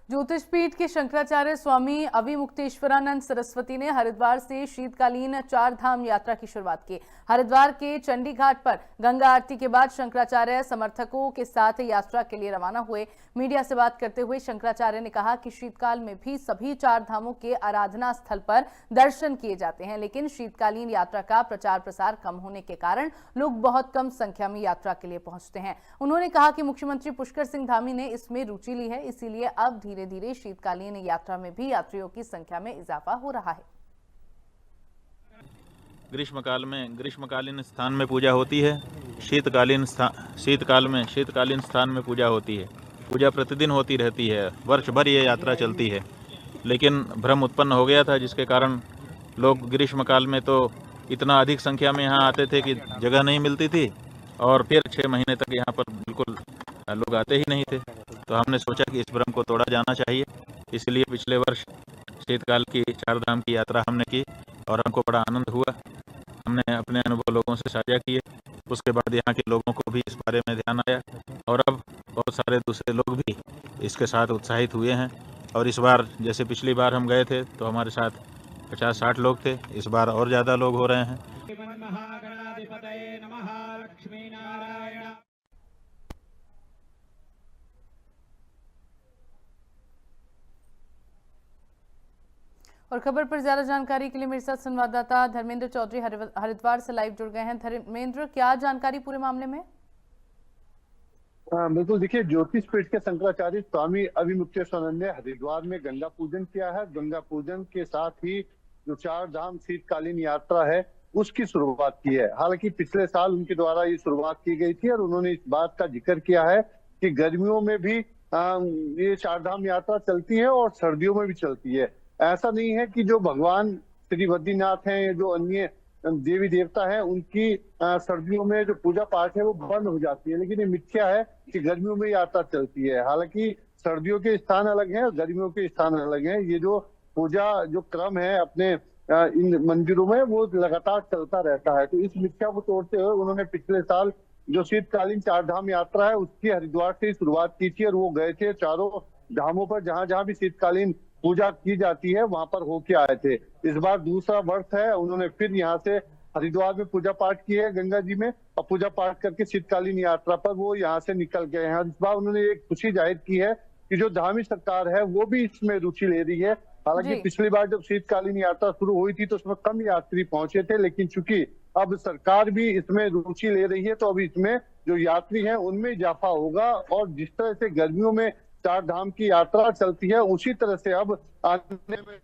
ज्योतिष पीठ के शंकराचार्य स्वामी अविमुक्तेश्वरानंद सरस्वती ने हरिद्वार से शीतकालीन 4 धाम यात्रा की शुरुआत की। हरिद्वार के चंडी घाट पर गंगा आरती के बाद शंकराचार्य समर्थकों के साथ यात्रा के लिए रवाना हुए। मीडिया से बात करते हुए शंकराचार्य ने कहा कि शीतकाल में भी सभी 4 धामों के आराधना स्थल पर दर्शन किए जाते हैं, लेकिन शीतकालीन यात्रा का प्रचार प्रसार कम होने के कारण लोग बहुत कम संख्या में यात्रा के लिए पहुंचते हैं। उन्होंने कहा कि मुख्यमंत्री पुष्कर सिंह धामी ने इसमें रुचि ली है, इसीलिए अब धीरे धीरे शीतकालीन यात्रा में भी यात्रियों की संख्या में इजाफा हो रहा है। ग्रीष्मकालीन स्थान में पूजा होती है, शीतकाल स्थान में पूजा होती है। पूजा प्रतिदिन होती रहती है, वर्ष भर ये यात्रा चलती है। लेकिन भ्रम उत्पन्न हो गया था, जिसके कारण लोग ग्रीष्मकाल में तो इतना अधिक संख्या में यहाँ आते थे कि जगह नहीं मिलती थी, और फिर 6 महीने तक यहाँ पर बिल्कुल लोग आते ही नहीं थे। तो हमने सोचा कि इस भ्रम को तोड़ा जाना चाहिए, इसलिए पिछले वर्ष शीतकाल की 4 धाम की यात्रा हमने की और हमको बड़ा आनंद हुआ। हमने अपने अनुभव लोगों से साझा किए। उसके बाद यहाँ के लोगों को भी इस बारे में ध्यान आया और अब बहुत सारे दूसरे लोग भी इसके साथ उत्साहित हुए हैं। और इस बार जैसे पिछली बार हम गए थे तो हमारे साथ 50-60 लोग थे, इस बार और ज़्यादा लोग हो रहे हैं। और खबर पर ज्यादा जानकारी के लिए मेरे साथ संवाददाता धर्मेंद्र चौधरी हरिद्वार से लाइव जुड़ गए हैं। धर्मेंद्र, क्या जानकारी पूरे मामले में? बिल्कुल, देखिए, ज्योतिष पीठ के शंकराचार्य स्वामी अविमुक्तेश्वरानंद ने हरिद्वार में गंगा पूजन किया है। गंगा पूजन के साथ ही जो 4 धाम शीतकालीन यात्रा है उसकी शुरुआत की है। हालांकि पिछले साल उनके द्वारा ये शुरुआत की गई थी और उन्होंने इस बात का जिक्र किया है कि गर्मियों में भी ये 4 धाम यात्रा चलती है और सर्दियों में भी चलती है। ऐसा नहीं है कि जो भगवान श्री बद्रीनाथ हैं या जो अन्य देवी देवता है उनकी सर्दियों में जो पूजा पाठ है वो बंद हो जाती है, लेकिन ये मिथ्या है कि गर्मियों में यात्रा चलती है। हालांकि सर्दियों के स्थान अलग हैं और गर्मियों के स्थान अलग हैं। ये जो पूजा जो क्रम है अपने इन मंदिरों में वो लगातार चलता रहता है। तो इस मिथ्या को तोड़ते हुए उन्होंने पिछले साल जो शीतकालीन 4 धाम यात्रा है उसकी हरिद्वार से शुरुआत की थी और वो गए थे चारों धामों पर, जहां जहां भी शीतकालीन पूजा की जाती है वहां पर होके आए थे। इस बार दूसरा वर्ष है, उन्होंने फिर यहाँ से हरिद्वार में पूजा पाठ की है गंगा जी में, और पूजा पाठ करके शीतकालीन यात्रा पर वो यहाँ से निकल गए हैं। इस बार उन्होंने एक खुशी जाहिर की है कि जो धामी सरकार है वो भी इसमें रुचि ले रही है। हालांकि पिछली बार जब शीतकालीन यात्रा शुरू हुई थी तो उसमें कम यात्री पहुंचे थे, लेकिन चूंकि अब सरकार भी इसमें रुचि ले रही है तो अब इसमें जो यात्री हैं उनमें इजाफा होगा। और जिस तरह से गर्मियों में 4 धाम की यात्रा चलती है उसी तरह से अब आने में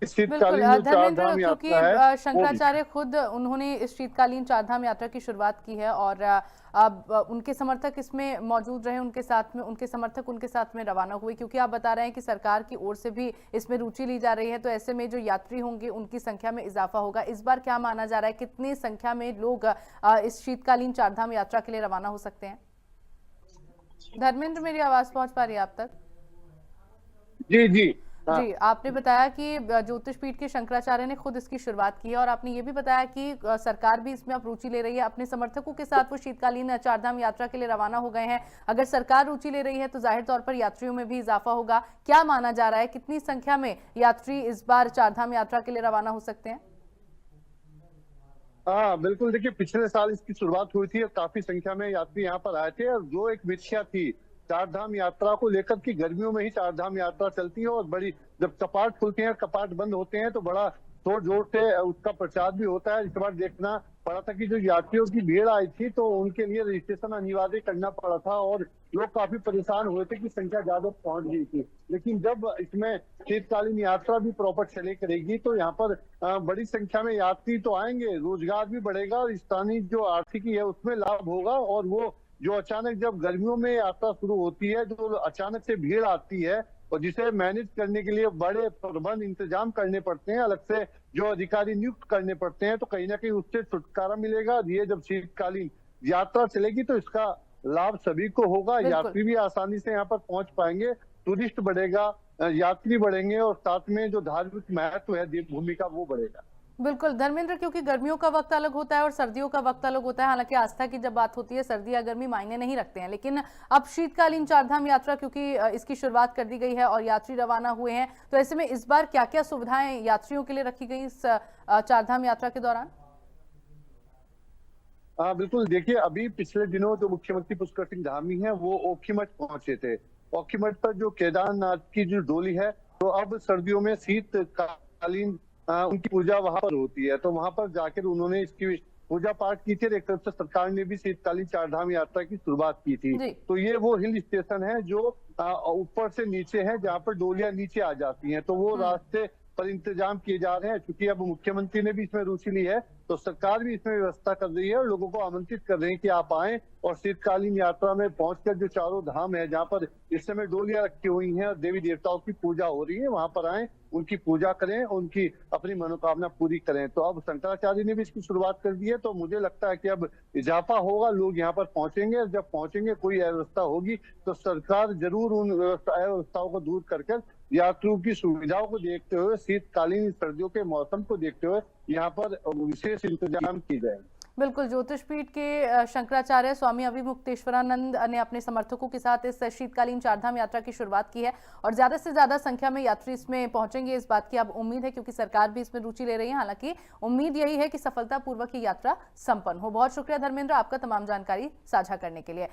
शीतकालीन जो 4 धाम यात्रा है, शंकराचार्य खुद उन्होंने इस शीतकालीन 4 धाम यात्रा की शुरुआत की है और अब उनके समर्थक इसमें मौजूद रहे, उनके समर्थक उनके साथ में रवाना हुए, क्योंकि आप बता रहे हैं कि सरकार की ओर से भी इसमें रुचि ली जा रही है। तो ऐसे में जो यात्री होंगे उनकी संख्या में इजाफा होगा। इस बार क्या माना जा रहा है, कितनी संख्या में लोग इस शीतकालीन 4 धाम यात्रा के लिए रवाना हो सकते हैं? धर्मेंद्र, मेरी आवाज पहुंच पा रही है आप तक? जी जी जी, आपने बताया कि ज्योतिष पीठ के शंकराचार्य ने खुद इसकी शुरुआत की है और आपने ये भी बताया कि सरकार भी इसमें अब रुचि ले रही है। अपने समर्थकों के साथ वो शीतकालीन 4 धाम यात्रा के लिए रवाना हो गए हैं। अगर सरकार रुचि ले रही है तो जाहिर तौर पर यात्रियों में भी इजाफा होगा। क्या माना जा रहा है, कितनी संख्या में यात्री इस बार 4 धाम यात्रा के लिए रवाना हो सकते हैं? हाँ बिल्कुल, देखिए, पिछले साल इसकी शुरुआत हुई थी और काफी संख्या में यात्री यहाँ पर आए थे। और जो एक मिथ्या थी 4 धाम यात्रा को लेकर कि गर्मियों में ही 4 धाम यात्रा चलती है और बड़ी जब कपाट खुलते हैं कपाट बंद होते हैं तो बड़ा जोर जोर से उसका प्रचार भी होता है। इस बार देखना पड़ा था कि जो यात्रियों की भीड़ आई थी तो उनके लिए रजिस्ट्रेशन अनिवार्य करना पड़ा था और लोग काफी परेशान हुए थे कि संख्या ज्यादा पहुंच गई थी। लेकिन जब इसमें शीतकालीन यात्रा भी प्रॉपर चले करेगी तो यहाँ पर बड़ी संख्या में यात्री तो आएंगे, रोजगार भी बढ़ेगा और स्थानीय जो आर्थिकी है उसमें लाभ होगा। और वो जो अचानक जब गर्मियों में यात्रा शुरू होती है जो अचानक से भीड़ आती है और जिसे मैनेज करने के लिए बड़े प्रबंध इंतजाम करने पड़ते हैं, अलग से जो अधिकारी नियुक्त करने पड़ते हैं, तो कहीं ना कहीं उससे छुटकारा मिलेगा। ये जब शीतकालीन यात्रा चलेगी तो इसका लाभ सभी को होगा। यात्री भी आसानी से यहाँ पर पहुंच पाएंगे, टूरिस्ट बढ़ेगा, यात्री बढ़ेंगे और साथ में जो धार्मिक महत्व है देवभूमि का वो बढ़ेगा। बिल्कुल धर्मेंद्र, क्योंकि गर्मियों का वक्त अलग होता है और सर्दियों का वक्त अलग होता है। हालांकि आस्था की जब बात होती है सर्दी या गर्मी मायने नहीं रखते हैं, लेकिन अब शीतकालीन चारधाम यात्रा क्योंकि इसकी शुरुआत कर दी गई है और यात्री रवाना हुए हैं, तो ऐसे में इस बार क्या क्या सुविधाएं यात्रियों के लिए रखी गई इस चारधाम यात्रा के दौरान? बिल्कुल, देखिए अभी पिछले दिनों जो मुख्यमंत्री पुष्कर सिंह धामी हैं वो ओखीमठ पहुंचे थे। ओखीमठ पर जो केदारनाथ की जो डोली है, तो अब सर्दियों में शीतकालीन उनकी पूजा वहां पर होती है, तो वहां पर जाकर उन्होंने इसकी पूजा पाठ की थी। और एक तरफ से सरकार ने भी शीतकालीन चारधाम यात्रा की शुरुआत की थी। जी। तो ये वो हिल स्टेशन है जो ऊपर से नीचे है, जहाँ पर डोलियां नीचे आ जाती हैं, तो वो रास्ते पर इंतजाम किए जा रहे हैं। क्योंकि अब मुख्यमंत्री ने भी इसमें रुचि ली है, तो सरकार भी इसमें व्यवस्था कर रही है और लोगों को आमंत्रित कर रहे हैं कि आप आएं और शीतकालीन यात्रा में पहुंचकर जो चारों धाम है, जहां पर इस समय डोलियां रखी हुई हैं और देवी देवताओं की पूजा हो रही है, वहां पर आएं, उनकी पूजा करें, उनकी अपनी मनोकामना पूरी करें। तो अब शंकराचार्य ने भी इसकी शुरुआत कर दी है, तो मुझे लगता है कि अब इजाफा होगा, लोग यहाँ पर पहुंचेंगे। और जब पहुंचेंगे, कोई अव्यवस्था होगी तो सरकार जरूर उन अव्यवस्थाओं को दूर करके यात्रियों की सुविधाओं को देखते हुए, शीतकालीन सर्दियों के मौसम को देखते हुए यहाँ पर विशेष इंतजाम किए जाए। बिल्कुल, ज्योतिषपीठ के शंकराचार्य स्वामी अविमुक्तेश्वरानंद ने अपने समर्थकों के साथ इस शीतकालीन चारधाम यात्रा की शुरुआत की है और ज्यादा से ज्यादा संख्या में यात्री इसमें पहुंचेंगे, इस बात की अब उम्मीद है, क्योंकि सरकार भी इसमें रुचि ले रही है। हालांकि उम्मीद यही है कि सफलतापूर्वक ये यात्रा संपन्न हो। बहुत शुक्रिया धर्मेंद्र, आपका तमाम जानकारी साझा करने के लिए।